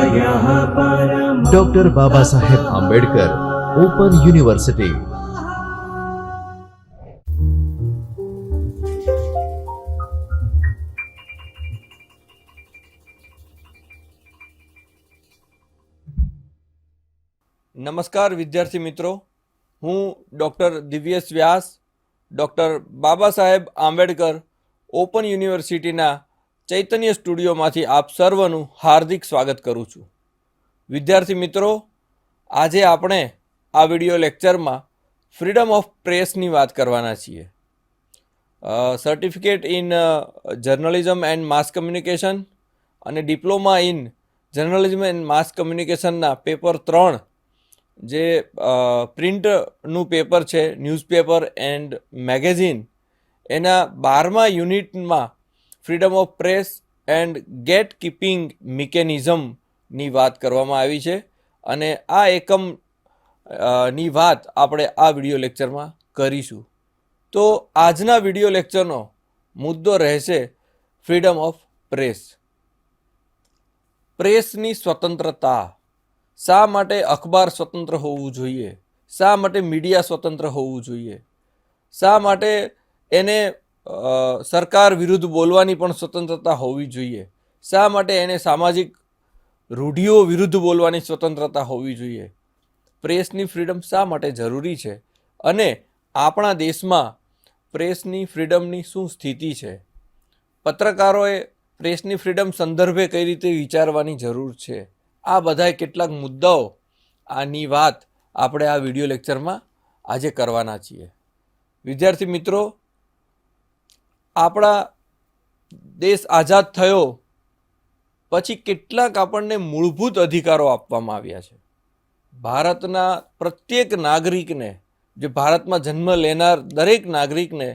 Doctor Baba Saheb Ambedkar open university. नमस्कार विद्यार्थी मित्रों, हूँ डॉक्टर दिव्येश व्यास डॉक्टर बाबा साहेब आंबेडकर ओपन यूनिवर्सिटीना चैतन्य स्टूडियोमांथी आप सर्वનું हार्दिक स्वागत करूँ છું। विद्यार्थी मित्रों, આજે આપણે આ વિડિયો લેક્ચરમાં ફ્રીડમ ઓફ પ્રેસની વાત કરવાના છીએ। Certificate in journalism and mass communication અને diploma in journalism and mass કમ્યુનિકેશનના પેપર 3 જે પ્રિન્ટનું પેપર છે ન્યૂઝપેપર એન્ડ મેગેઝિન એના 12મા યુનિટમાં freedom of press and gatekeeping મિકેનિઝમની વાત કરવામાં આવી છે અને આ એકમની વાત આપણે આ વિડિયો લેક્ચરમાં કરીશું। તો આજના વિડિયો લેક્ચરનો મુદ્દો રહેશે ફ્રીડમ ઓફ પ્રેસ। પ્રેસની સ્વતંત્રતા, શા માટે અખબાર સ્વતંત્ર હોવું જોઈએ, શા માટે મીડિયા સ્વતંત્ર હોવું જોઈએ, શા માટે એને સરકાર વિરુદ્ધ બોલવાની પણ સ્વતંત્રતા હોવી જોઈએ, શા માટે એને સામાજિક રૂઢિઓ વિરુદ્ધ બોલવાની સ્વતંત્રતા હોવી જોઈએ, પ્રેસની ફ્રીડમ શા માટે જરૂરી છે અને આપણા દેશમાં પ્રેસની ફ્રીડમની શું સ્થિતિ છે, પત્રકારોએ પ્રેસની ફ્રીડમ સંદર્ભે કઈ રીતે વિચારવાની જરૂર છે, આ બધાય કેટલાક મુદ્દાઓ આની વાત આપણે આ વિડિયો લેક્ચરમાં આજે કરવાના છીએ। વિદ્યાર્થી મિત્રો, આપણા દેશ આઝાદ થયો પછી કેટલાક આપણને મૂળભૂત અધિકારો આપવામાં આવ્યા છે। ભારતના પ્રત્યેક નાગરિકને, જે ભારતમાં જન્મ લેનાર દરેક નાગરિકને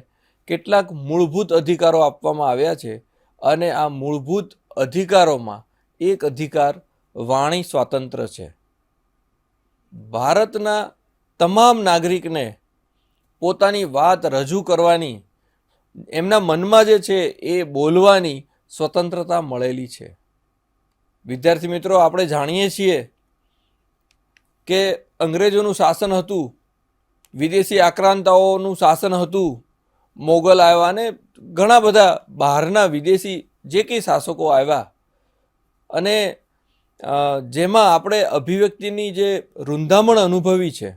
કેટલાક મૂળભૂત અધિકારો આપવામાં આવ્યા છે અને આ મૂળભૂત અધિકારોમાં એક અધિકાર વાણી સ્વાતંત્ર્ય છે। ભારતના તમામ નાગરિકને પોતાની વાત રજૂ કરવાની, એમના મનમાં જે છે એ બોલવાની સ્વતંત્રતા મળેલી છે। વિદ્યાર્થી મિત્રો, આપણે જાણીએ છીએ કે અંગ્રેજોનું શાસન હતું, વિદેશી આક્રાંતાઓનું શાસન હતું, મોગલ આવ્યા અને ઘણા બધા બહારના વિદેશી જે કંઈ શાસકો આવ્યા અને જેમાં આપણે અભિવ્યક્તિની જે રૂંધામણ અનુભવી છે,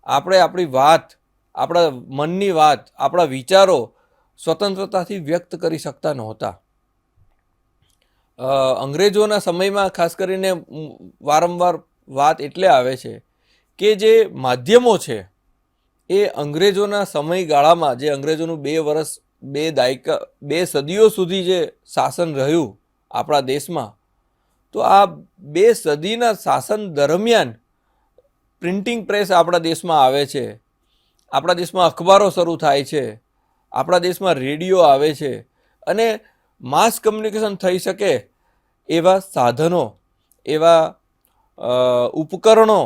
આપણે આપણી વાત, આપણા મનની વાત, આપણા વિચારો સ્વતંત્રતાથી વ્યક્ત કરી શકતા નહોતા। અંગ્રેજોના સમયમાં ખાસ કરીને વારંવાર વાત એટલે આવે છે કે જે માધ્યમો છે એ અંગ્રેજોના સમયગાળામાં, જે અંગ્રેજોનું 2 વર્ષ 2 સદીઓ સુધી જે શાસન રહ્યું આપણા દેશમાં, તો આ 2 સદીના શાસન દરમિયાન પ્રિન્ટિંગ પ્રેસ આપણા દેશમાં આવે છે, આપણા દેશમાં અખબારો શરૂ થાય છે, આપણા દેશમાં રેડિયો આવે છે અને માસ કમ્યુનિકેશન થઈ શકે એવા સાધનો, એવા ઉપકરણો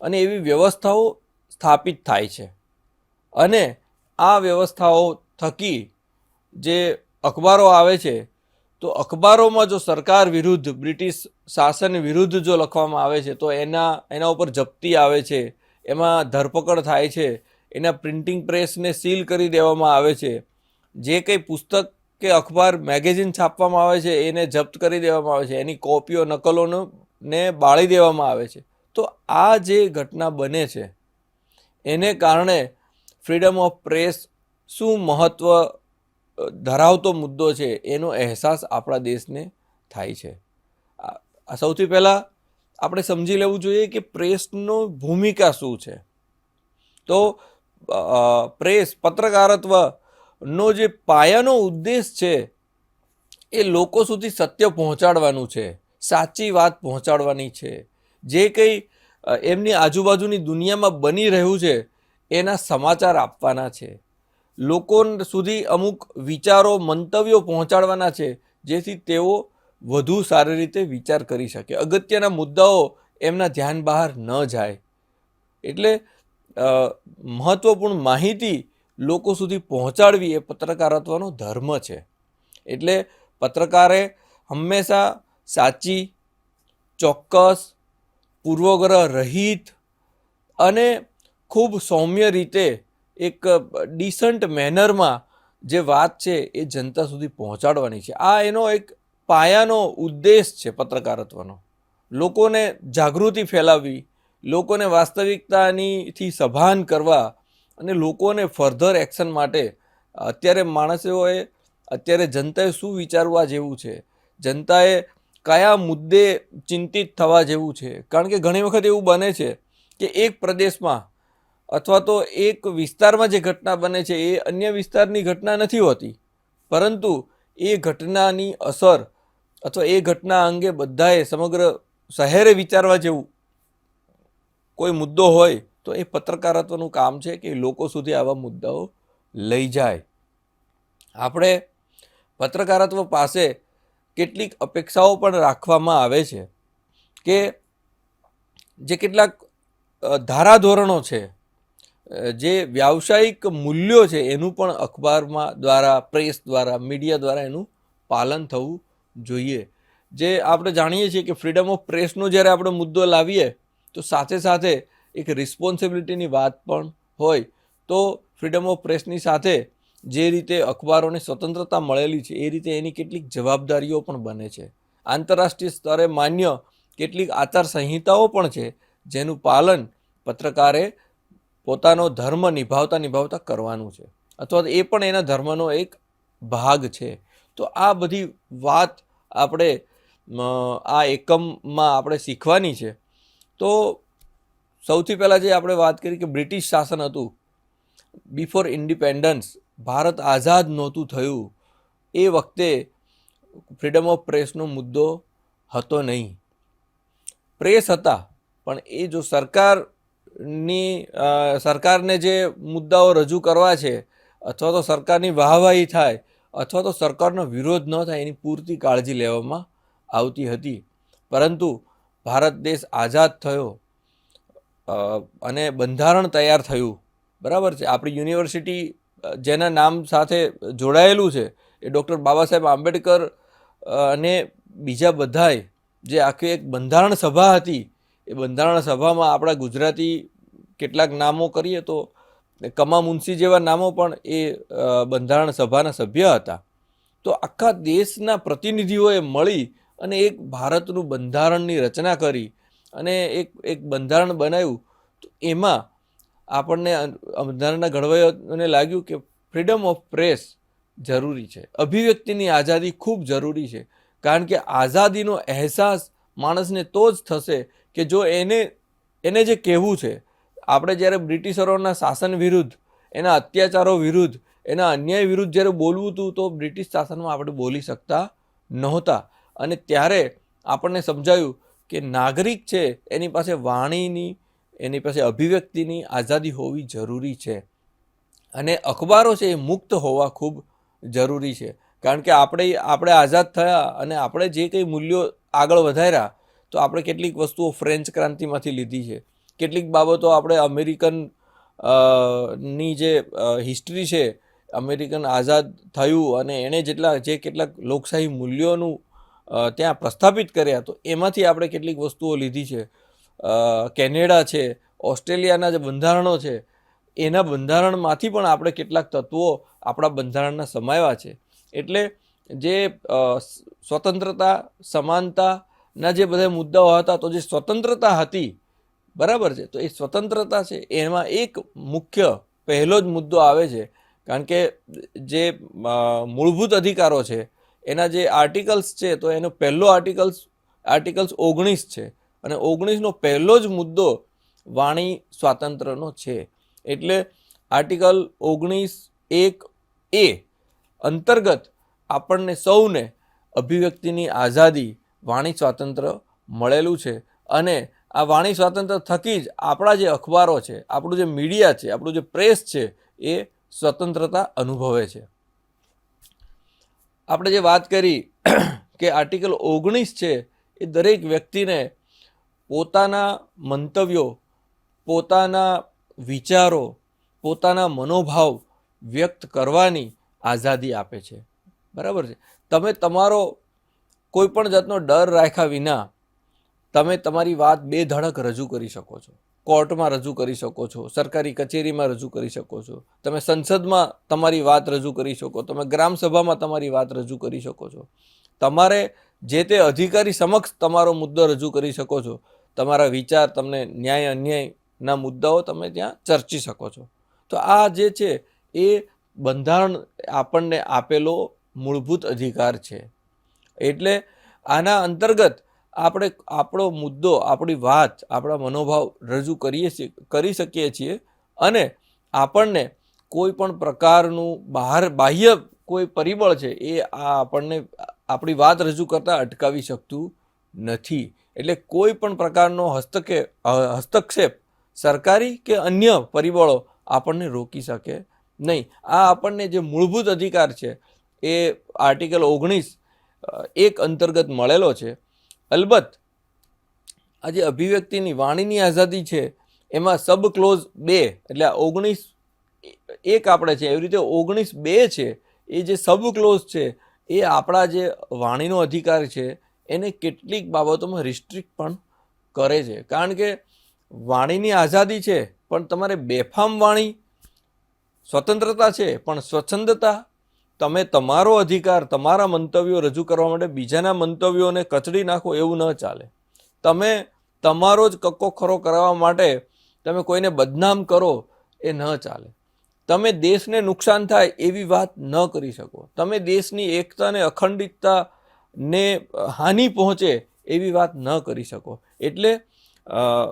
અને એવી વ્યવસ્થાઓ સ્થાપિત થાય છે અને આ વ્યવસ્થાઓ થકી જે અખબારો આવે છે, તો અખબારોમાં જો સરકાર વિરુદ્ધ, બ્રિટિશ શાસન વિરુદ્ધ જો લખવામાં આવે છે તો એના ઉપર જપ્તી આવે છે, એમાં ધરપકડ થાય છે, એના પ્રિન્ટિંગ પ્રેસને સીલ કરી દેવામાં આવે છે, જે કંઈ પુસ્તક કે અખબાર મેગેઝિન છાપવામાં આવે છે એને જપ્ત કરી દેવામાં આવે છે, એની કોપીઓ નકલોને બાળી દેવામાં આવે છે। તો આ જે ઘટના બને છે એને કારણે ફ્રીડમ ઓફ પ્રેસ શું મહત્ત્વ ધરાવતો મુદ્દો છે એનો અહેસાસ આપણા દેશને થાય છે। સૌથી પહેલાં આપણે સમજી લેવું જોઈએ કે પ્રેસનો ભૂમિકા શું છે। તો પ્રેસ, પત્રકારત્વનો જે પાયાનો ઉદ્દેશ છે એ લોકો સુધી સત્ય પહોંચાડવાનું છે, સાચી વાત પહોંચાડવાની છે, જે કંઈ એમની આજુબાજુની દુનિયામાં બની રહ્યું છે એના સમાચાર આપવાના છે, લોકો સુધી અમુક વિચારો, મંતવ્યો પહોંચાડવાના છે જેથી તેઓ વધુ સારી રીતે વિચાર કરી શકે, અગત્યના મુદ્દાઓ એમના ધ્યાન બહાર ન જાય। એટલે મહત્ત્વપૂર્ણ માહિતી લોકો સુધી પહોંચાડવી એ પત્રકારત્વનો ધર્મ છે। એટલે પત્રકારે હંમેશા સાચી, ચોક્કસ, પૂર્વગ્રહ રહિત અને ખૂબ સૌમ્ય રીતે એક ડિસન્ટ મેનરમાં જે વાત છે એ જનતા સુધી પહોંચાડવાની છે. આ એનો એક પાયાનો ઉદ્દેશ છે પત્રકારત્વનો. લોકોને જાગૃતિ ફેલાવવી, લોકોને વાસ્તવિકતાથી સભાન કરવા અને લોકોને ફર્ધર એક્શન માટે અત્યારે જનતાએ શું વિચારવા જેવું છે, જનતાએ કયા મુદ્દે ચિંતિત થવા જેવું છે. કારણ કે ઘણી વખત એવું બને છે કે એક પ્રદેશમાં અથવા તો એક વિસ્તારમાં જે ઘટના બને છે એ અન્ય વિસ્તારની ઘટના નથી હોતી, પરંતુ એ ઘટનાની અસર અથવા એ ઘટના અંગે બધાએ સમગ્ર શહેરે વિચારવા જેવું કોઈ મુદ્દો હોય તો એ પત્રકારત્વનું કામ છે કે લોકો સુધી આવા મુદ્દાઓ લઈ જાય. આપણે પત્રકારત્વ પાસે કેટલીક અપેક્ષાઓ પણ રાખવામાં આવે છે કે જે કેટલાક ધારાધોરણો છે, જે વ્યાવસાયિક મૂલ્યો છે, એનું પણ અખબારમાં દ્વારા, પ્રેસ દ્વારા, મીડિયા દ્વારા એનું પાલન થવું જોઈએ. જે આપણે જાણીએ છીએ કે ફ્રીડમ ઓફ પ્રેસનો જ્યારે આપણે મુદ્દો લાવીએ તો સાથે સાથે એક રિસ્પોન્સિબિલિટીની વાત પણ હોય. તો ફ્રીડમ ઓફ પ્રેસની સાથે જે રીતે અખબારોને સ્વતંત્રતા મળેલી છે એ રીતે એની કેટલીક જવાબદારીઓ પણ બને છે. આંતરરાષ્ટ્રીય સ્તરે માન્ય કેટલીક આચાર સંહિતાઓ પણ છે જેનું પાલન પત્રકારે પોતાનો ધર્મ નિભાવતા કરવાનું છે, અથવા એ પણ એના ધર્મનો એક ભાગ છે. તો આ બધી વાત આપણે આ એકમમાં આપણે શીખવાની છે. તો સૌથી પહેલાં જે આપણે વાત કરી કે બ્રિટિશ શાસન હતું, બિફોર ઇન્ડિપેન્ડન્સ, ભારત આઝાદ નહોતું થયું એ વખતે ફ્રીડમ ઓફ પ્રેસનો મુદ્દો હતો નહીં. પ્રેસ હતા, પણ એ જો સરકારને જે મુદ્દાઓ રજૂ કરવા છે અથવા તો સરકારની વાહવાહી થાય અથવા તો સરકારનો વિરોધ ન થાય એની પૂરતી કાળજી લેવામાં આવતી હતી. પરંતુ ભારત દેશ આઝાદ થયો અને બંધારણ તૈયાર થયું, બરાબર છે. આપણી યુનિવર્સિટી જેના નામ સાથે જોડાયેલું છે એ ડૉક્ટર બાબા સાહેબ આંબેડકર અને બીજા બધાએ જે આખી એક બંધારણ સભા હતી, એ બંધારણ સભામાં આપણા ગુજરાતી કેટલાક નામો કરીએ તો કમા મુનશી જેવા નામો પણ એ બંધારણ સભાના સભ્ય હતા. તો આખા દેશના પ્રતિનિધિઓએ મળી અને એક ભારતનું બંધારણની રચના કરી અને એક બંધારણ બનાવ્યું. તો એમાં આપણને બંધારણના ઘડવૈયાઓને લાગ્યું કે ફ્રીડમ ઓફ પ્રેસ જરૂરી છે, અભિવ્યક્તિની આઝાદી ખૂબ જરૂરી છે. કારણ કે આઝાદીનો અહેસાસ માણસને તો જ થશે કે જો એને જે કહેવું છે. આપણે જ્યારે બ્રિટિશરોના શાસન વિરુદ્ધ, એના અત્યાચારો વિરુદ્ધ, એના અન્યાય વિરુદ્ધ જ્યારે બોલવું હતું તો બ્રિટિશ શાસનમાં આપણે બોલી શકતા નહોતા. અને ત્યારે આપણને સમજાયું કે નાગરિક છે એની પાસે વાણીની, એની પાસે અભિવ્યક્તિની આઝાદી હોવી જરૂરી છે. અને અખબારો છે એ મુક્ત હોવા ખૂબ જરૂરી છે. કારણ કે આપણે આઝાદ થયા અને આપણે જે કંઈ મૂલ્યો આગળ વધાર્યા તો આપણે કેટલીક વસ્તુઓ ફ્રેન્ચ ક્રાંતિમાંથી લીધી છે, કેટલીક બાબતો આપણે અમેરિકન ની જે હિસ્ટ્રી છે, અમેરિકન આઝાદ થયું અને એણે કેટલાક લોકશાહી મૂલ્યોનું ત્યાં પ્રસ્થાપિત કર્યા તો એમાંથી આપણે કેટલીક વસ્તુઓ લીધી છે. કેનેડા છે, ઓસ્ટ્રેલિયાના જે બંધારણો છે એના બંધારણમાંથી પણ આપણે કેટલાક તત્વો આપણા બંધારણના સમાવ્યા છે. એટલે જે સ્વતંત્રતા, સમાનતાના જે બધા મુદ્દાઓ હતા, તો જે સ્વતંત્રતા હતી, બરાબર છે, તો એ સ્વતંત્રતા છે એમાં એક મુખ્ય પહેલો જ મુદ્દો આવે છે. કારણ કે જે મૂળભૂત અધિકારો છે એના જે આર્ટિકલ્સ છે તો એનો પહેલો આર્ટિકલ્સ 19 છે અને 19નો પહેલો જ મુદ્દો વાણી સ્વાતંત્ર્યનો છે. એટલે આર્ટિકલ 19(1)A અંતર્ગત આપણને સૌને અભિવ્યક્તિની આઝાદી, વાણી સ્વાતંત્ર્ય મળેલું છે. અને આ વાણી સ્વાતંત્ર્ય થકી જ આપણા જે અખબારો છે, આપણું જે મીડિયા છે, આપણું જે પ્રેસ છે એ સ્વતંત્રતા અનુભવે છે. આપણે જે વાત કરી કે આર્ટિકલ 19 છે એ દરેક વ્યક્તિને પોતાના મંતવ્યો, પોતાના વિચારો, પોતાના મનોભાવ વ્યક્ત કરવાની આઝાદી આપે છે, બરાબર છે. તમે તમારો કોઈ પણ જાતનો ડર રાખ્યા વિના તમે તમારી વાત બે ધડક રજૂ કરી શકો છો, કોર્ટમાં રજૂ કરી શકો છો, સરકારી કચેરીમાં રજૂ કરી શકો છો, તમે સંસદમાં તમારી વાત રજૂ કરી શકો, તમે ગ્રામસભામાં તમારી વાત રજૂ કરી શકો છો, તમારે જે તે અધિકારી સમક્ષ તમારો મુદ્દો રજૂ કરી શકો છો, તમારા વિચાર, તમને ન્યાય અન્યાયના મુદ્દાઓ તમે ત્યાં ચર્ચી શકો છો. તો આ જે છે એ બંધારણ આપણને આપેલો મૂળભૂત અધિકાર છે. એટલે આના અંતર્ગત આપણે આપણો મુદ્દો, આપણી વાત, આપણા મનોભાવ રજૂ કરી શકીએ છીએ અને આપણને કોઈ પણ પ્રકારનું બાહ્ય કોઈ પરિબળ છે એ આપણને આપણી વાત રજૂ કરતાં અટકાવી શકતું નથી. એટલે કોઈ પણ પ્રકારનો હસ્તક્ષેપ સરકારી કે અન્ય પરિબળો આપણને રોકી શકે નહીં. આ આપણને જે મૂળભૂત અધિકાર છે એ આર્ટિકલ 19(1) અંતર્ગત મળેલો છે. અલબત્ત આ જે અભિવ્યક્તિની, વાણીની આઝાદી છે એમાં સબ ક્લોઝ 2 એટલે 19(1) આપણે છે, એવી રીતે 19(2) છે એ જે સબ ક્લોઝ છે એ આપણા જે વાણીનો અધિકાર છે એને કેટલીક બાબતોમાં રિસ્ટ્રિક્ટ પણ કરે છે. કારણ કે વાણીની આઝાદી છે પણ તમારે બેફામ વાણી, સ્વતંત્રતા છે પણ સ્વચ્છંદતા, તમે તમારો અધિકાર, તમારા મંતવ્યો રજૂ કરવા માટે બીજાના મંતવ્યોને કચડી નાખો એવું ન ચાલે. તમે તમારો જ કક્કો ખરો કરવા માટે તમે કોઈને બદનામ કરો એ ન ચાલે. તમે દેશને નુકસાન થાય એવી વાત ન કરી શકો. તમે દેશની એકતા અને અખંડિતતાને હાનિ પહોંચે એવી વાત ન કરી શકો. એટલે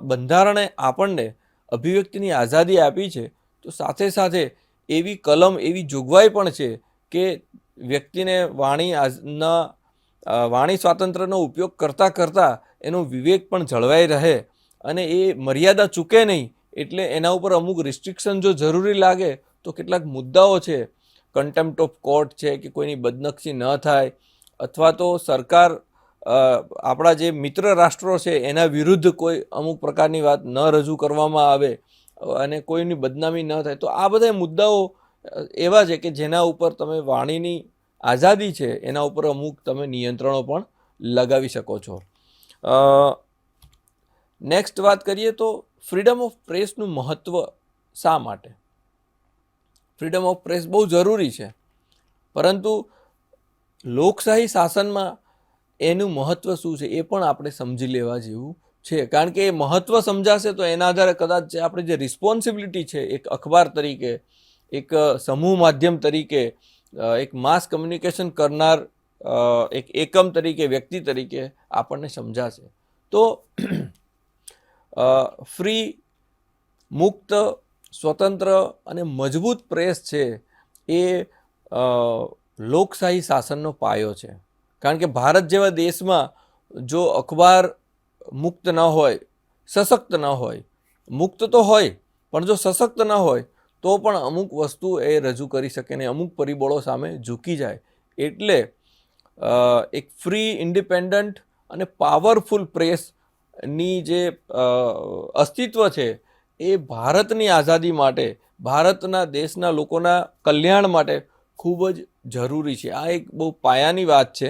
બંધારણે આપણને અભિવ્યક્તિની આઝાદી આપી છે, તો સાથે સાથે એવી કલમ, એવી જોગવાઈ પણ છે કે વ્યક્તિને વાણી સ્વાતંત્ર્યનો ઉપયોગ કરતાં એનો વિવેક પણ જળવાઈ રહે અને એ મર્યાદા ચૂકે નહીં. એટલે એના ઉપર અમુક રિસ્ટ્રિક્શન જો જરૂરી લાગે તો કેટલાક મુદ્દાઓ છે, કન્ટેમ્પ્ટ ઓફ કોર્ટ છે કે કોઈની બદનક્ષી ન થાય, અથવા તો સરકાર આપણા જે મિત્ર રાષ્ટ્રો છે એના વિરુદ્ધ કોઈ અમુક પ્રકારની વાત ન રજૂ કરવામાં આવે અને કોઈની બદનામી ન થાય. તો આ બધા મુદ્દાઓ એવા છે કે જેના ઉપર તમે વાણીની આઝાદી છે એના ઉપર અમુક તમે નિયંત્રણો પણ લગાવી શકો છો. નેક્સ્ટ વાત કરીએ તો ફ્રીડમ ઓફ પ્રેસનું મહત્ત્વ શા માટે? ફ્રીડમ ઓફ પ્રેસ બહુ જરૂરી છે, પરંતુ લોકશાહી શાસનમાં એનું મહત્ત્વ શું છે એ પણ આપણે સમજી લેવા જેવું છે. કારણ કે એ મહત્ત્વ સમજાશે તો એના આધારે કદાચ આપણે જે રિસ્પોન્સિબિલિટી છે એક અખબાર તરીકે, એક સમૂહ માધ્યમ તરીકે, એક માસ કમ્યુનિકેશન કરનાર એક એકમ તરીકે, વ્યક્તિ તરીકે આપણને સમજાશે. તો ફ્રી, મુક્ત, સ્વતંત્ર અને મજબૂત પ્રેસ છે એ લોકશાહી શાસનનો પાયો છે. કારણ કે ભારત જેવા દેશમાં જો અખબાર મુક્ત ન હોય, સશક્ત ન હોય, મુક્ત તો હોય પણ જો સશક્ત ન હોય તો પણ અમુક વસ્તુ એ રજૂ કરી શકે નહીં, અમુક પરિબળો સામે ઝૂકી જાય. એટલે એક ફ્રી, ઇન્ડિપેન્ડન્ટ અને પાવરફુલ પ્રેસની જે અસ્તિત્વ છે એ ભારતની આઝાદી માટે, ભારતના દેશના લોકોના કલ્યાણ માટે ખૂબ જ જરૂરી છે. આ એક બહુ પાયાની વાત છે.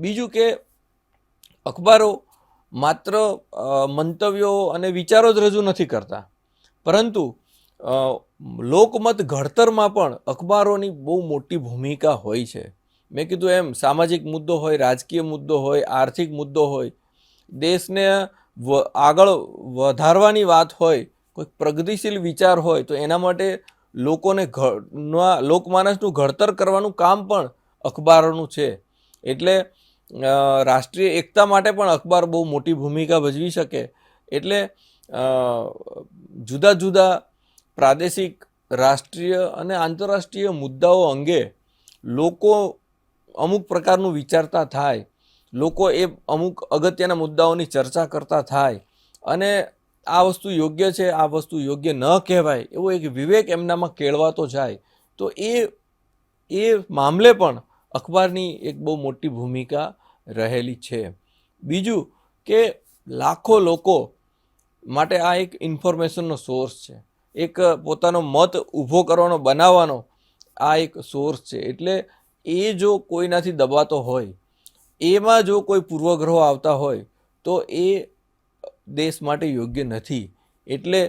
બીજું કે અખબારો માત્ર મંતવ્યો અને વિચારો જ રજૂ નથી કરતા, પરંતુ લોકમત ઘડતરમાં પણ અખબારોની બહુ મોટી ભૂમિકા હોય છે. મેં કીધું એમ, સામાજિક મુદ્દો હોય, રાજકીય મુદ્દો હોય, આર્થિક મુદ્દો હોય, દેશને આગળ વધારવાની વાત હોય, કોઈ પ્રગતિશીલ વિચાર હોય, તો એના માટે લોકમાનસનું ઘડતર કરવાનું કામ પણ અખબારોનું છે. એટલે રાષ્ટ્રીય એકતા માટે પણ અખબાર બહુ મોટી ભૂમિકા ભજવી શકે. એટલે જુદા જુદા પ્રાદેશિક, રાષ્ટ્રીય અને આંતરરાષ્ટ્રીય મુદ્દાઓ અંગે લોકો અમુક પ્રકારનું વિચારતા થાય, લોકો એ અમુક અગત્યના મુદ્દાઓની ચર્ચા કરતા થાય અને આ વસ્તુ યોગ્ય છે, આ વસ્તુ યોગ્ય ન કહેવાય, એવો એક વિવેક એમનામાં કેળવાતો જાય. તો એ મામલે પણ અખબારની એક બહુ મોટી ભૂમિકા રહેલી છે. બીજું કે લાખો લોકો માટે આ એક ઇન્ફોર્મેશનનો સોર્સ છે, એક પોતાનો મત ઊભો કરવાનો, બનાવવાનો આ એક સોર્સ છે. એટલે એ જો કોઈનાથી દબાતો હોય, એમાં જો કોઈ પૂર્વગ્રહો આવતા હોય, તો એ દેશ માટે યોગ્ય નથી. એટલે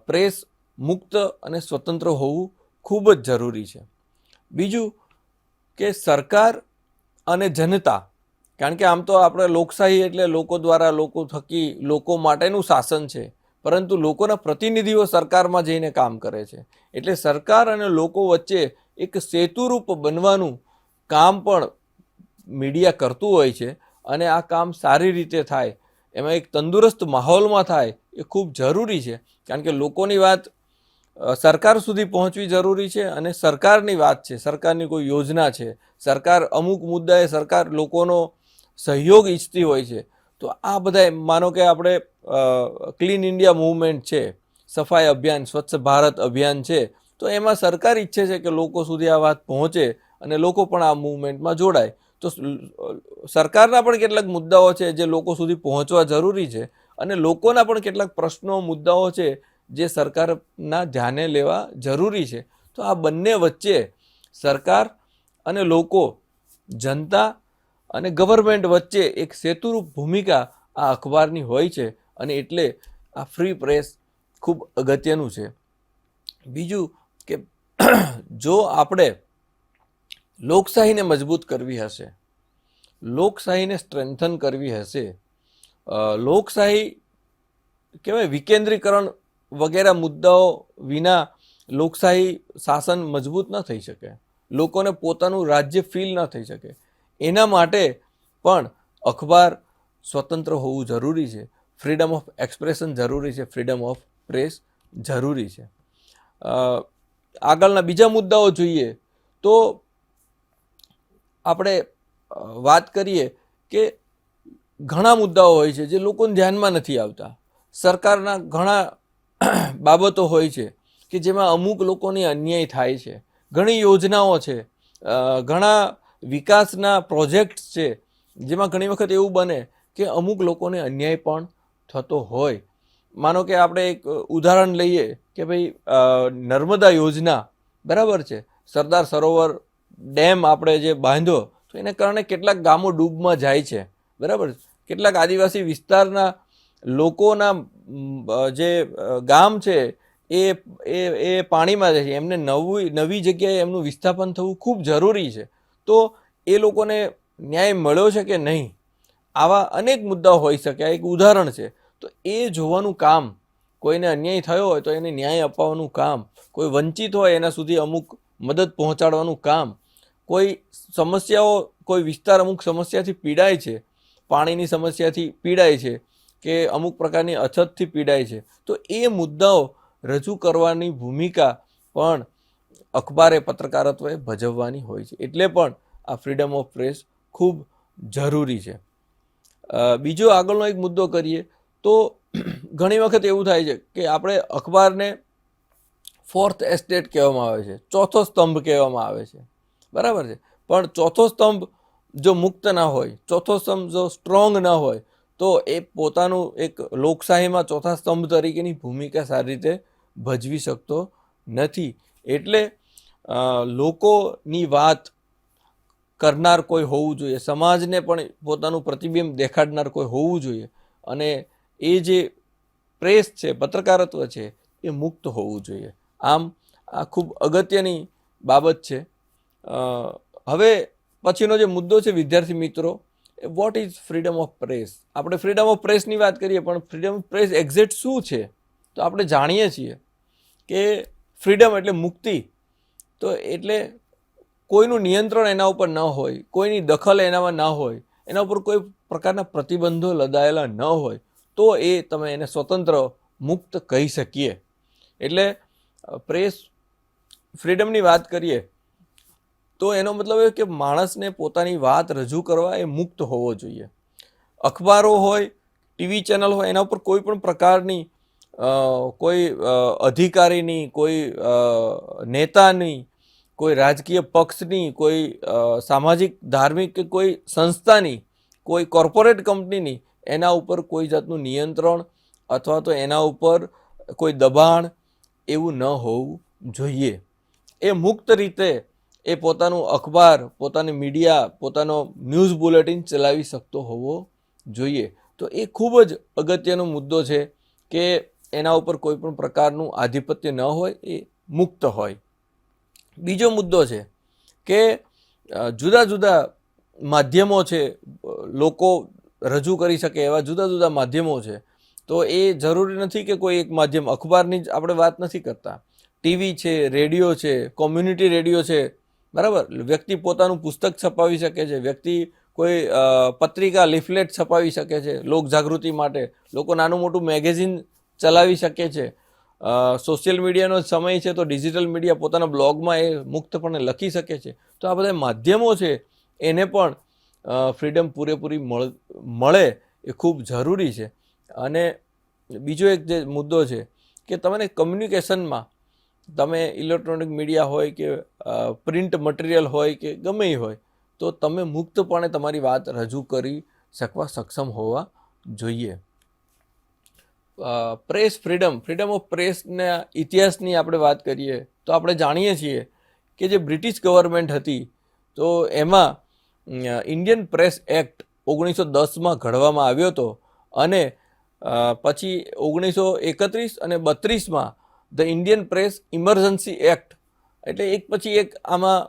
પ્રેસ મુક્ત અને સ્વતંત્ર હોવું ખૂબ જ જરૂરી છે. બીજું કે સરકાર અને જનતા, કારણ કે આમ તો આપણે લોકશાહી એટલે લોકો દ્વારા, લોકો થકી, લોકો માટેનું શાસન છે, પરંતુ લોકોના પ્રતિનિધિઓ સરકારમાં જઈને કામ કરે છે. એટલે સરકાર અને લોકો વચ્ચે એક સેતુરૂપ બનવાનું કામ પણ મીડિયા કરતું હોય છે. અને આ કામ સારી રીતે થાય, એમાં એક તંદુરસ્ત માહોલમાં થાય, એ ખૂબ જરૂરી છે. કારણ કે લોકોની વાત સરકાર સુધી પહોંચવી જરૂરી છે. અને સરકારની વાત છે, સરકારની કોઈ યોજના છે, સરકાર અમુક મુદ્દાએ સરકાર લોકોનો સહયોગ ઈચ્છતી હોય છે. તો આ બધા, માનો કે આપણે ક્લીન ઇન્ડિયા મૂવમેન્ટ છે, સફાઈ અભિયાન, સ્વચ્છ ભારત અભિયાન છે, તો એમાં સરકાર ઈચ્છે છે કે લોકો સુધી આ વાત પહોંચે અને લોકો પણ આ મૂવમેન્ટમાં જોડાય. તો સરકારના પણ કેટલાક મુદ્દાઓ છે જે લોકો સુધી પહોંચવા જરૂરી છે, અને લોકોના પણ કેટલાક પ્રશ્નો, મુદ્દાઓ છે જે સરકારના ધ્યાને લેવા જરૂરી છે. તો આ બંને વચ્ચે સરકાર અને લોકો, જનતા અને ગવર્મેન્ટ વચ્ચે એક સેતુરૂપ ભૂમિકા આ અખબારની હોય છે. અને એટલે આ ફ્રી પ્રેસ ખૂબ અગત્યનું છે. બીજું કે જો આપણે લોકશાહીને મજબૂત કરવી હશે, લોકશાહીને સ્ટ્રેન્થન કરવી હશે, લોકશાહી કહેવાય વિકેન્દ્રીકરણ વગેરે મુદ્દાઓ વિના લોકશાહી શાસન મજબૂત ન થઈ શકે, લોકોને પોતાનું રાજ્ય ફીલ ન થઈ શકે. એના માટે પણ અખબાર સ્વતંત્ર હોવું જરૂરી છે. ફ્રીડમ ઓફ એક્સપ્રેશન જરૂરી છે, ફ્રીડમ ઓફ પ્રેસ જરૂરી છે. આગળના બીજા મુદ્દાઓ જોઈએ તો આપણે વાત કરીએ કે ઘણા મુદ્દાઓ હોય છે જે લોકોને ધ્યાનમાં નથી આવતા. સરકારના ઘણા બાબતો હોય છે કે જેમાં અમુક લોકોને અન્યાય થાય છે. ઘણી યોજનાઓ છે, ઘણા વિકાસના પ્રોજેક્ટ્સ છે, જેમાં ઘણી વખત એવું બને કે અમુક લોકોને અન્યાય પણ થતો હોય. માનો કે આપણે એક ઉદાહરણ લઈએ કે ભાઈ નર્મદા યોજના, બરાબર છે, સરદાર સરોવર ડેમ આપણે જે બાંધ્યો, તો એને કારણે કેટલાક ગામો ડૂબમાં જાય છે, બરાબર. કેટલાક આદિવાસી વિસ્તારના લોકોના જે ગામ છે એ પાણીમાં જાય છે. એમને નવી જગ્યાએ એમનું વિસ્થાપન થવું ખૂબ જરૂરી છે. તો એ લોકોને ન્યાય મળ્યો છે કે નહીં, આવા અનેક મુદ્દાઓ હોઈ શકે. આ એક ઉદાહરણ છે. તો એ જોવાનું કામ, કોઈને અન્યાય થયો હોય તો એને ન્યાય અપાવવાનું કામ, કોઈ વંચિત હોય એના સુધી અમુક મદદ પહોંચાડવાનું કામ, કોઈ સમસ્યાઓ, કોઈ વિસ્તાર અમુક સમસ્યાથી પીડાય છે, પાણીની સમસ્યાથી પીડાય છે કે અમુક પ્રકારની અછતથી પીડાય છે, તો એ મુદ્દાઓ રજૂ કરવાની ભૂમિકા પણ અખબારે, પત્રકારત્વએ ભજવવાની હોય છે. એટલે પણ આ ફ્રીડમ ઓફ પ્રેસ ખૂબ જરૂરી છે. બીજો આગળનો એક મુદ્દો કરીએ તો ઘણી વખત એવું થાય છે કે આપણે અખબારને ફોર્થ એસ્ટેટ કહેવામાં આવે છે, ચોથો સ્તંભ કહેવામાં આવે છે, બરાબર છે. પણ ચોથો સ્તંભ જો મુક્ત ના હોય, ચોથો સ્તંભ જો સ્ટ્રોંગ ના હોય, તો એ પોતાનું એક લોકશાહીમાં ચોથા સ્તંભ તરીકેની ભૂમિકા સારી રીતે ભજવી શકતો નથી. એટલે લોકોની વાત કરનાર કોઈ હોવું જોઈએ, સમાજને પણ પોતાનું પ્રતિબિંબ દેખાડનાર કોઈ હોવું જોઈએ. અને એ જે પ્રેસ છે, પત્રકારત્વ છે, એ મુક્ત હોવું જોઈએ. આમ આ ખૂબ અગત્યની બાબત છે. હવે પછીનો જે મુદ્દો છે વિદ્યાર્થી મિત્રો, what is freedom of press. આપણે ફ્રીડમ ઓફ પ્રેસની વાત કરીએ, પણ ફ્રીડમ ઓફ પ્રેસ એક્ઝેક્ટ શું છે? તો આપણે જાણીએ છીએ કે ફ્રીડમ એટલે મુક્તિ. તો એટલે કોઈનું નિયંત્રણ એના ઉપર ન હોય, કોઈની દખલ એનામાં ન હોય, એના ઉપર કોઈ પ્રકારના પ્રતિબંધો લદાયેલા ન હોય, તો એ તમે એને સ્વતંત્ર, મુક્ત કહી શકીએ. એટલે પ્રેસ ફ્રીડમની વાત કરીએ તો એનો મતલબ એ કે માણસને પોતાની વાત રજૂ કરવા એ મુક્ત હોવો જોઈએ. અખબારો હોય, ટીવી ચેનલ હોય, એના ઉપર કોઈ પણ પ્રકારની કોઈ અધિકારીની, કોઈ નેતાની, કોઈ રાજકીય પક્ષની, કોઈ સામાજિક ધાર્મિક કે કોઈ સંસ્થાની, કોઈ કોર્પોરેટ કંપનીની એના ઉપર કોઈ જાતનું નિયંત્રણ અથવા તો એના ઉપર કોઈ દબાણ એવું ન હોવું જોઈએ. એ મુક્ત રીતે એ પોતાનું અખબાર, પોતાની મીડિયા, પોતાનો ન્યૂઝ બુલેટિન ચલાવી શકતો હોવો જોઈએ. તો એ ખૂબ જ અગત્યનો મુદ્દો છે કે એના ઉપર કોઈ પણ પ્રકારનું આધિપત્ય ન હોય, એ મુક્ત હોય. બીજો મુદ્દો છે કે જુદા જુદા માધ્યમો છે, લોકો રજૂ કરી શકે એવા જુદા જુદા માધ્યમો છે. તો એ જરૂરી નથી કે કોઈ એક માધ્યમ, અખબારની જ આપણે વાત નથી કરતા. ટીવી છે, રેડિયો છે, કોમ્યુનિટી રેડિયો છે, બરાબર. વ્યક્તિ પોતાનું પુસ્તક છપાવી શકે છે, વ્યક્તિ કોઈ પત્રિકા, લિફલેટ છપાવી શકે છે લોક જાગૃતિ માટે, લોકો નાનું મોટું મેગેઝિન ચલાવી શકે છે. સોશિયલ મીડિયાનો સમય છે તો ડિજિટલ મીડિયા પોતાના બ્લોગમાં એ મુક્તપણે લખી શકે છે. તો આ બધા માધ્યમો છે એને પણ ફ્રીડમ પૂરેપૂરી મળે એ ખૂબ જરૂરી છે. અને બીજો એક જે મુદ્દો છે કે તમને કમ્યુનિકેશનમાં, તમે ઇલેક્ટ્રોનિક મીડિયા હોય કે પ્રિન્ટ મટીરિયલ હોય કે ગમે એ હોય, તો તમે મુક્તપણે તમારી વાત રજૂ કરી શકવા સક્ષમ હોવા જોઈએ. પ્રેસ ફ્રીડમ, ફ્રીડમ ઓફ પ્રેસના ઇતિહાસની આપણે વાત કરીએ તો આપણે જાણીએ છીએ કે જે બ્રિટિશ ગવર્મેન્ટ હતી તો એમાં ઇન્ડિયન પ્રેસ એક્ટ 1910માં ઘડવામાં આવ્યો હતો. અને પછી 1931 અને 32માં the Indian press emergency act, એટલે એક પછી એક આમાં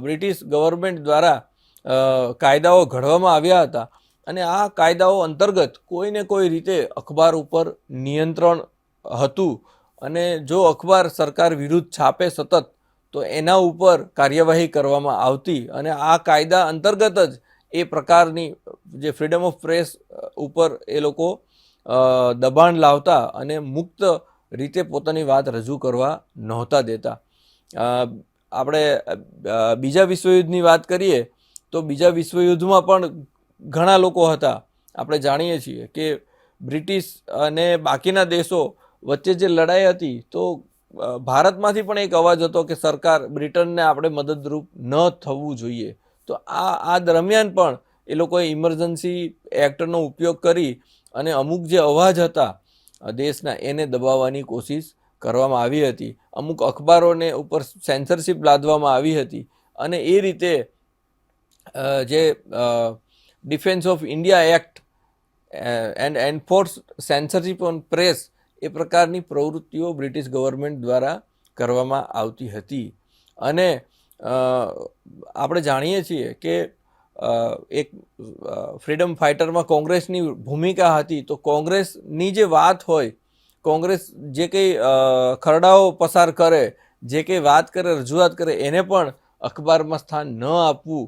બ્રિટિશ ગવર્મેન્ટ દ્વારા કાયદાઓ ઘડવામાં આવ્યા હતા. અને આ કાયદાઓ અંતર્ગત કોઈને કોઈ રીતે અખબાર ઉપર નિયંત્રણ હતું. અને જો અખબાર સરકાર વિરુદ્ધ છાપે સતત, તો એના ઉપર કાર્યવાહી કરવામાં આવતી. અને આ કાયદા અંતર્ગત જ એ પ્રકારની જે ફ્રીડમ ઓફ પ્રેસ ઉપર એ લોકો દબાણ લાવતા અને મુક્ત રીતે પોતાની વાત રજૂ કરવા નહોતા દેતા. આપણે બીજા વિશ્વયુદ્ધની વાત કરીએ તો બીજા વિશ્વયુદ્ધમાં પણ ઘણા લોકો હતા. આપણે જાણીએ છીએ કે બ્રિટિશ અને બાકીના દેશો વચ્ચે જે લડાઈ હતી, તો ભારતમાંથી પણ એક અવાજ હતો કે સરકાર બ્રિટનને આપણે મદદરૂપ ન થવું જોઈએ. તો આ દરમિયાન પણ એ લોકોએ ઇમરજન્સી એક્ટનો ઉપયોગ કરી અને અમુક જે અવાજ હતા દેશના એને દબાવવાની કોશિશ કરવામાં આવી હતી. અમુક અખબારોને ઉપર સેન્સરશિપ લાદવામાં આવી હતી. અને એ રીતે જે defence of India act and enforce censorship on press, એ પ્રકારની પ્રવૃત્તિઓ બ્રિટિશ ગવર્મેન્ટ દ્વારા કરવામાં આવતી હતી. અને આપણે જાણીએ છીએ કે એક ફ્રીડમ ફાઇટરમાં કોંગ્રેસની ભૂમિકા હતી. તો કોંગ્રેસની જે વાત હોય, કોંગ્રેસ જે કંઈ ખરડાઓ પસાર કરે, જે કંઈ વાત કરે, રજૂઆત કરે, એને પણ અખબારમાં સ્થાન ન આપવું,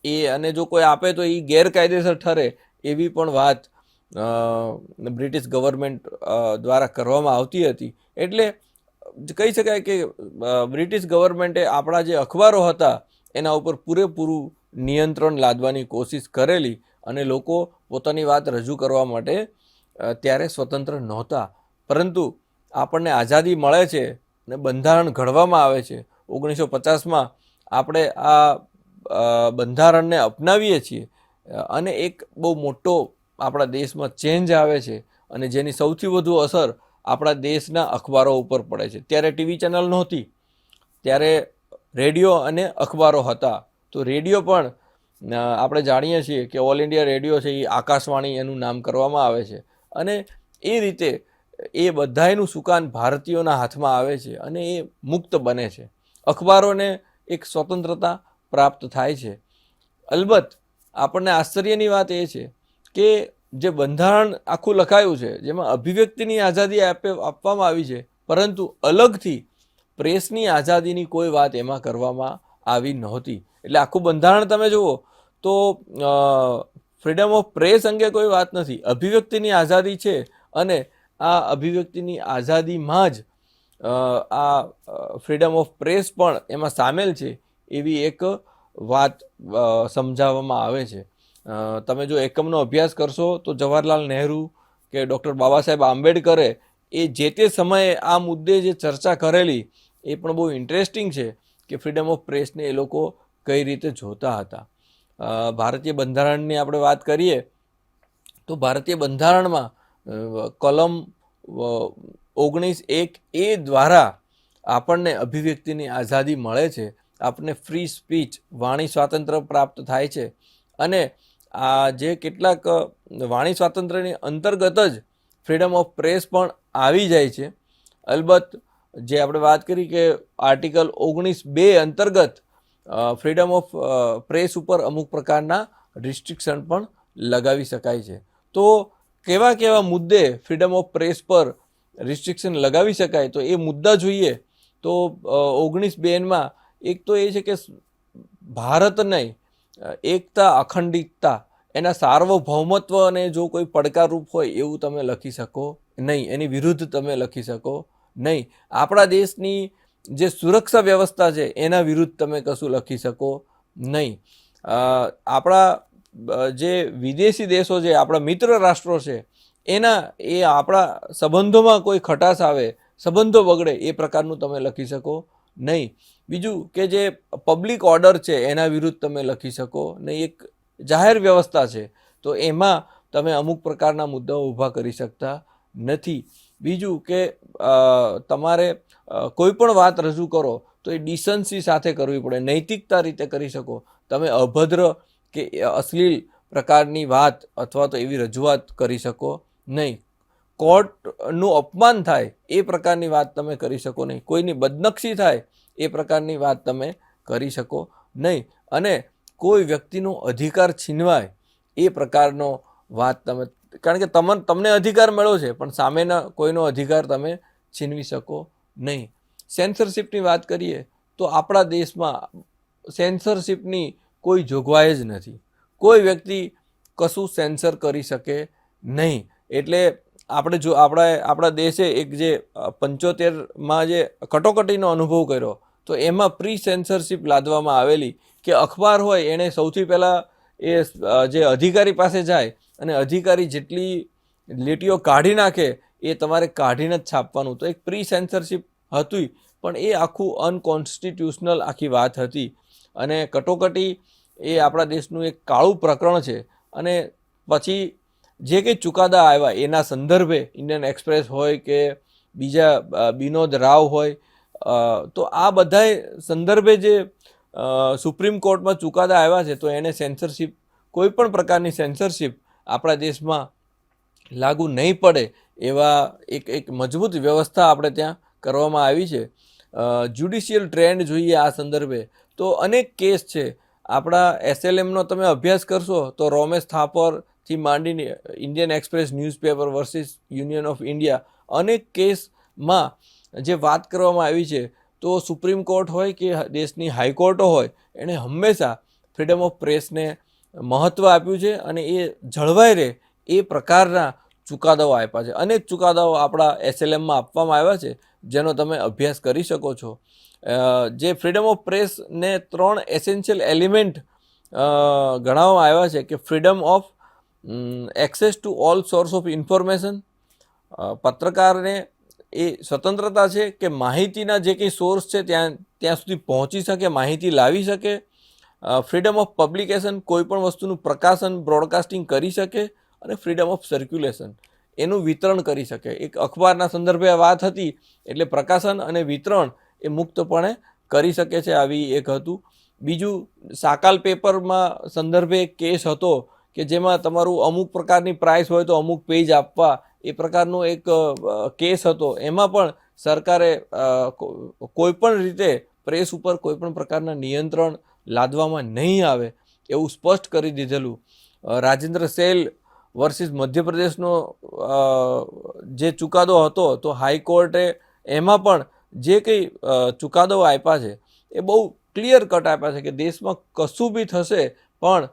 એ અને જો કોઈ આપે તો એ ગેરકાયદેસર ઠરે, એવી પણ વાત બ્રિટિશ ગવર્મેન્ટ દ્વારા કરવામાં આવતી હતી. એટલે કહી શકાય કે બ્રિટિશ ગવર્મેન્ટે આપણા જે અખબારો હતા એના ઉપર પૂરેપૂરું નિયંત્રણ લાદવાની કોશિશ કરેલી. અને લોકો પોતાની વાત રજૂ કરવા માટે ત્યારે સ્વતંત્ર નહોતા. પરંતુ આપણને આઝાદી મળે છે અને બંધારણ ઘડવામાં આવે છે 1950માં, આપણે આ બંધારણને અપનાવીએ છીએ અને એક બહુ મોટો આપણા દેશમાં ચેન્જ આવે છે. અને જેની સૌથી વધુ અસર આપણા દેશના અખબારો ઉપર પડે છે. ત્યારે ટીવી ચેનલ નહોતી, ત્યારે રેડિયો અને અખબારો હતા. તો રેડિયો પણ આપણે જાણીએ છીએ કે ઓલ ઇન્ડિયા રેડિયો છે, એ આકાશવાણી એનું નામ કરવામાં આવે છે. અને એ રીતે એ બધાયનું સુકાન ભારતીયોના હાથમાં આવે છે અને એ મુક્ત બને છે. અખબારોને એક સ્વતંત્રતા પ્રાપ્ત થાય છે. અલબત્ત આપણને આશ્ચર્યની વાત એ છે કે જે બંધારણ આખું લખાયું છે, જેમાં અભિવ્યક્તિની આઝાદી આપવામાં આવી છે, પરંતુ અલગથી પ્રેસની આઝાદીની કોઈ વાત એમાં કરવામાં આવી નહોતી. એટલે આખું બંધારણ તમે જુઓ તો ફ્રીડમ ઓફ પ્રેસ અંગે કોઈ વાત નથી, અભિવ્યક્તિની આઝાદી છે. અને આ અભિવ્યક્તિની આઝાદીમાં જ આ ફ્રીડમ ઓફ પ્રેસ પણ એમાં સામેલ છે, એવી એક વાત સમજાવવામાં આવે છે. તમે જો એકમનો અભ્યાસ કરશો તો જવાહરલાલ નહેરુ કે ડૉક્ટર બાબા સાહેબ આંબેડકરે એ જે તે સમયે આ મુદ્દે જે ચર્ચા કરેલી, એ પણ બહુ ઇન્ટરેસ્ટિંગ છે કે ફ્રીડમ ઓફ પ્રેસને એ લોકો કઈ રીતે જોતા હતા. ભારતીય બંધારણની આપણે વાત કરીએ તો ભારતીય બંધારણમાં કલમ 19(1) દ્વારા આપણને અભિવ્યક્તિની આઝાદી મળે છે. આપણને ફ્રી સ્પીચ, વાણી સ્વાતંત્ર્ય પ્રાપ્ત થાય છે. અને આ જે કેટલાક વાણી સ્વાતંત્ર્યની અંતર્ગત જ ફ્રીડમ ઓફ પ્રેસ પણ આવી જાય છે. અલબત્ત જે આપણે વાત કરી કે આર્ટિકલ 19(2) અંતર્ગત ફ્રીડમ ઓફ પ્રેસ ઉપર અમુક પ્રકારના રિસ્ટ્રિક્શન પણ લગાવી શકાય છે. તો કેવા કેવા મુદ્દે ફ્રીડમ ઓફ પ્રેસ પર રિસ્ટ્રિક્શન લગાવી શકાય, તો એ મુદ્દા જોઈએ તો 19(2) એક તો એ છે કે ભારતને એકતા, અખંડિતતા, એના સાર્વભૌમત્વને જો કોઈ પડકારરૂપ હોય એવું તમે લખી શકો નહીં, એની વિરુદ્ધ તમે લખી શકો નહીં. આપણા દેશની જે સુરક્ષા વ્યવસ્થા છે એના વિરુદ્ધ તમે કશું લખી શકો નહીં. આપણા જે વિદેશી દેશો છે, આપણા મિત્ર રાષ્ટ્રો છે, એ આપણા સંબંધોમાં કોઈ ખટાશ આવે, સંબંધો બગડે એ પ્રકારનું તમે લખી શકો નહીં. બીજું કે જે પબ્લિક ઓર્ડર છે એના વિરુદ્ધ તમે લખી શકો નહીં. એક જાહેર વ્યવસ્થા છે તો એમાં તમે અમુક પ્રકારના મુદ્દાઓ ઊભા કરી શકતા નથી. બીજું કે તમારે કોઈ પણ વાત રજૂ કરો તો એ ડિસન્સી સાથે કરવી પડે, નૈતિકતા રીતે કરી શકો. તમે અભદ્ર કે અશ્લીલ પ્રકારની વાત અથવા તો એવી રજૂઆત કરી શકો નહીં. કોર્ટનું અપમાન થાય એ પ્રકારની વાત તમે કરી શકો નહીં. કોઈની બદનક્ષી થાય એ પ્રકારની વાત તમે કરી શકો નહીં. અને કોઈ વ્યક્તિનો અધિકાર છીનવાય એ પ્રકારનો વાત તમે, કારણ કે તમને અધિકાર મળ્યો છે પણ સામેના કોઈનો અધિકાર તમે છીનવી શકો નહીં. સેન્સરશિપની વાત કરીએ તો આપણા દેશમાં સેન્સરશિપની કોઈ જોગવાઈ જ નથી. કોઈ વ્યક્તિ કશું સેન્સર કરી શકે નહીં. એટલે આપણા દેશે એક જે 75માં જે કટોકટીનો અનુભવ કર્યો તો એમાં પ્રી સેન્સરશિપ લાદવામાં આવેલી કે અખબાર હોય એણે સૌથી પહેલાં એ જે અધિકારી પાસે જાય અને અધિકારી જેટલી લીટીઓ કાઢી નાખે એ તમારે કાઢીને જ છાપવાનું. તો એક પ્રી સેન્સરશિપ હતી પણ એ આખું અનકોન્સ્ટિટ્યુશનલ આખી વાત હતી. અને કટોકટી એ આપણા દેશનું એક કાળું પ્રકરણ છે. અને પછી જે કંઈ ચુકાદા આવ્યા એના સંદર્ભે ઇન્ડિયન એક્સપ્રેસ હોય કે બીજા વિનોદ રાવ હોય, તો આ બધાય સંદર્ભે જે સુપ્રીમ કોર્ટમાં ચુકાદા આવ્યા છે તો એને સેન્સરશિપ, કોઈ પણ પ્રકારની સેન્સરશિપ આપણા દેશમાં લાગુ નહીં પડે એવા એક મજબૂત વ્યવસ્થા આપણે ત્યાં કરવામાં આવી છે. જ્યુડિશિયલ ટ્રેન્ડ જોઈએ આ સંદર્ભે તો અનેક કેસ છે. આપણા SLMનો તમે અભ્યાસ કરશો તો રોમેશ થાપરથી માંડીને Indian express newspaper versus union of India, અનેક કેસમાં જે વાત કરવામાં આવી છે તો સુપ્રીમ કોર્ટ હોય કે દેશની હાઈકોર્ટો હોય એણે હંમેશા ફ્રીડમ ઓફ પ્રેસને મહત્ત્વ આપ્યું છે અને એ જળવાઈ રહે એ પ્રકારના ચુકાદાઓ આપ્યા છે. અનેક ચુકાદાઓ આપણા SLMમાં આપવામાં આવ્યા છે જેનો તમે અભ્યાસ કરી શકો છો. જે ફ્રીડમ ઓફ પ્રેસને 3 એસેન્શિયલ એલિમેન્ટ ગણાવવામાં આવ્યા છે કે freedom of access to all source of information, પત્રકારને એ સ્વતંત્રતા છે કે માહિતીના જે કંઈ સોર્સ છે ત્યાં સુધી પહોંચી શકે, માહિતી લાવી શકે. ફ્રીડમ ઓફ પબ્લિકેશન, કોઈ પણ વસ્તુનું પ્રકાશન, બ્રોડકાસ્ટિંગ કરી શકે. અને ફ્રીડમ ઓફ સર્ક્યુલેશન, એનું વિતરણ કરી શકે. એક અખબારના સંદર્ભે વાત હતી એટલે પ્રકાશન અને વિતરણ એ મુક્તપણે કરી શકે છે, આવી એક હતું. બીજું સાકાલ પેપરમાં સંદર્ભે એક કેસ હતો કે જેમાં તમારું અમુક પ્રકારની પ્રાઇસ હોય તો અમુક પેજ આપવા, એ પ્રકારનો એક કેસ હતો. એમાં પણ સરકારે કોઈ પણ રીતે પ્રેસ ઉપર કોઈ પણ પ્રકારના નિયંત્રણ લાદવામાં નહીં આવે એવું સ્પષ્ટ કરી દીધેલું. રાજેન્દ્ર સેલ વર્સિસ મધ્યપ્રદેશનો જે ચુકાદો હતો તો હાઈકોર્ટે એમાં પણ જે કંઈ ચુકાદો આપ્યા છે એ બહુ ક્લિયર કટ આપ્યા છે કે દેશમાં કશું બી થશે પણ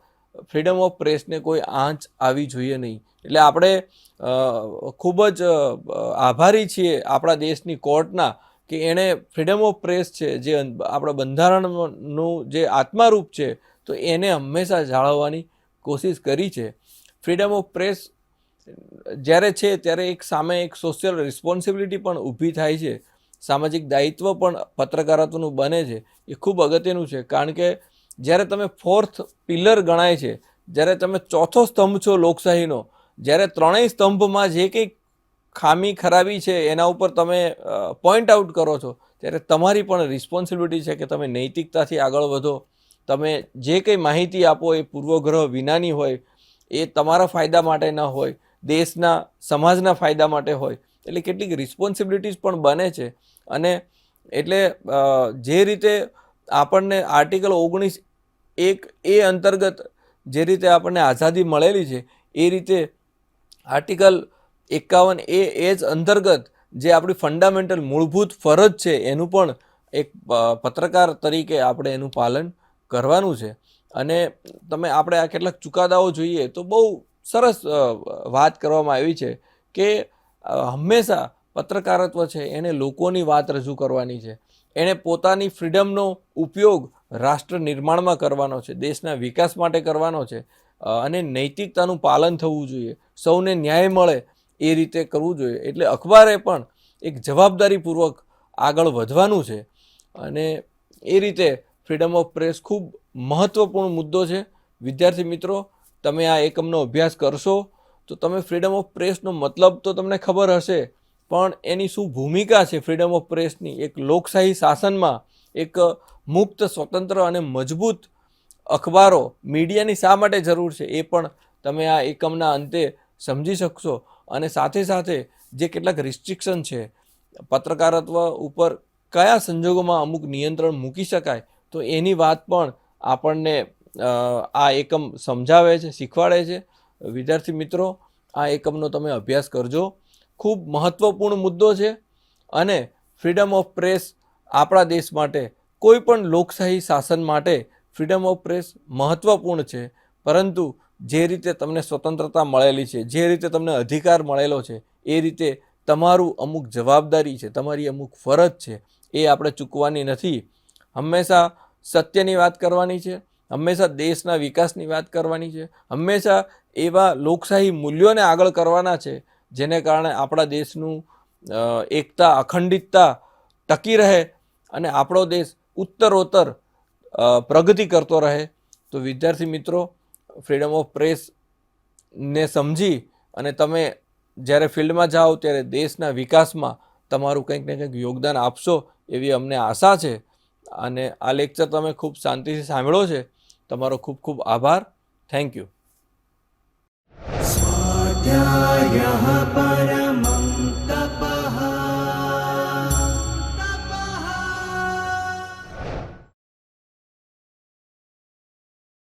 ફ્રીડમ ઓફ પ્રેસને કોઈ આંચ આવી જોઈએ નહીં. એટલે આપણે ખૂબ જ આભારી છીએ આપણા દેશની કોર્ટના કે એણે ફ્રીડમ ઓફ પ્રેસ છે જે આપણા બંધારણનું જે આત્મારૂપ છે તો એને હંમેશા જાળવવાની કોશિશ કરી છે. ફ્રીડમ ઓફ પ્રેસ જ્યારે છે ત્યારે એક સામે એક સોશિયલ રિસ્પોન્સિબિલિટી પણ ઊભી થાય છે, સામાજિક દાયિત્વ પણ પત્રકારત્વનું બને છે. એ ખૂબ અગત્યનું છે કારણ કે જ્યારે તમે 4th પિલર ગણાય છે, જ્યારે તમે 4થો સ્તંભ છો લોકશાહીનો, જ્યારે 3ય સ્તંભમાં જે કંઈ ખામી ખરાબી છે એના ઉપર તમે પોઈન્ટ આઉટ કરો છો ત્યારે તમારી પણ રિસ્પોન્સિબિલિટી છે કે તમે નૈતિકતાથી આગળ વધો, તમે જે કંઈ માહિતી આપો એ પૂર્વગ્રહ વિનાની હોય, એ તમારા ફાયદા માટે ન હોય, દેશના સમાજના ફાયદા માટે હોય. એટલે કેટલીક રિસ્પોન્સિબિલિટીઝ પણ બને છે. અને એટલે જે રીતે આપણને આર્ટિકલ 19(1) અંતર્ગત જે રીતે આપણને આઝાદી મળેલી છે, એ રીતે આર્ટિકલ 51(a) જ અંતર્ગત જે આપણી ફંડામેન્ટલ મૂળભૂત ફરજ છે, એનું પણ એક પત્રકાર તરીકે આપણે એનું પાલન કરવાનું છે. અને આપણે આ કેટલાક ચુકાદાઓ જોઈએ તો બહુ સરસ વાત કરવામાં આવી છે કે હંમેશા પત્રકારત્વ છે એને લોકોની વાત રજૂ કરવાની છે. એણે પોતાની ફ્રીડમનો ઉપયોગ રાષ્ટ્ર નિર્માણમાં કરવાનો છે, દેશના વિકાસ માટે કરવાનો છે. અને નૈતિકતાનું પાલન થવું જોઈએ, સૌને ન્યાય મળે એ રીતે કરવું જોઈએ. એટલે અખબારે પણ એક જવાબદારીપૂર્વક આગળ વધવાનું છે. અને એ રીતે ફ્રીડમ ઓફ પ્રેસ ખૂબ મહત્ત્વપૂર્ણ મુદ્દો છે. વિદ્યાર્થી મિત્રો, તમે આ એકમનો અભ્યાસ કરશો તો તમે ફ્રીડમ ઓફ પ્રેસનો મતલબ તો તમને ખબર હશે, પણ એની શું ભૂમિકા છે ફ્રીડમ ઓફ પ્રેસની એક લોકશાહી શાસનમાં, એક મુક્ત, સ્વતંત્ર અને મજબૂત અખબારો, મીડિયાની શા માટે જરૂર છે, એ પણ તમે આ એકમના અંતે સમજી શકશો. અને સાથે સાથે જે કેટલાક રિસ્ટ્રિક્શન છે, પત્રકારત્વ ઉપર કયા સંજોગોમાં અમુક નિયંત્રણ મૂકી શકાય, તો એની વાત પણ આપણને આ એકમ સમજાવે છે, શીખવાડે છે. વિદ્યાર્થી મિત્રો, આ એકમનો તમે અભ્યાસ કરજો. ખૂબ મહત્ત્વપૂર્ણ મુદ્દો છે. અને ફ્રીડમ ઓફ પ્રેસ આપણા દેશ માટે, કોઈ પણ લોકશાહી શાસન માટે ફ્રીડમ ઓફ પ્રેસ મહત્ત્વપૂર્ણ છે. પરંતુ જે રીતે તમને સ્વતંત્રતા મળેલી છે, જે રીતે તમને અધિકાર મળેલો છે, એ રીતે તમારું અમુક જવાબદારી છે, તમારી અમુક ફરજ છે, એ આપણે ચૂકવાની નથી. હંમેશા સત્યની વાત કરવાની છે, હંમેશા દેશના વિકાસની વાત કરવાની છે, હંમેશા એવા લોકશાહી મૂલ્યોને આગળ કરવાના છે જેને કારણે આપણા દેશનું એકતા, અખંડિતતા ટકી રહે અને આપણો દેશ ઉત્તરોત્તર પ્રગતિ કરતો રહે. તો વિદ્યાર્થી મિત્રો, ફ્રીડમ ઓફ પ્રેસને સમજી અને તમે જ્યારે ફિલ્ડમાં જાઓ ત્યારે દેશના વિકાસમાં તમારું કંઈક ને કંઈક યોગદાન આપશો એવી અમને આશા છે. અને આ લેક્ચર તમે ખૂબ શાંતિથી સાંભળ્યો છે. તમારો ખૂબ ખૂબ આભાર. Thank you. स्वाध्यायः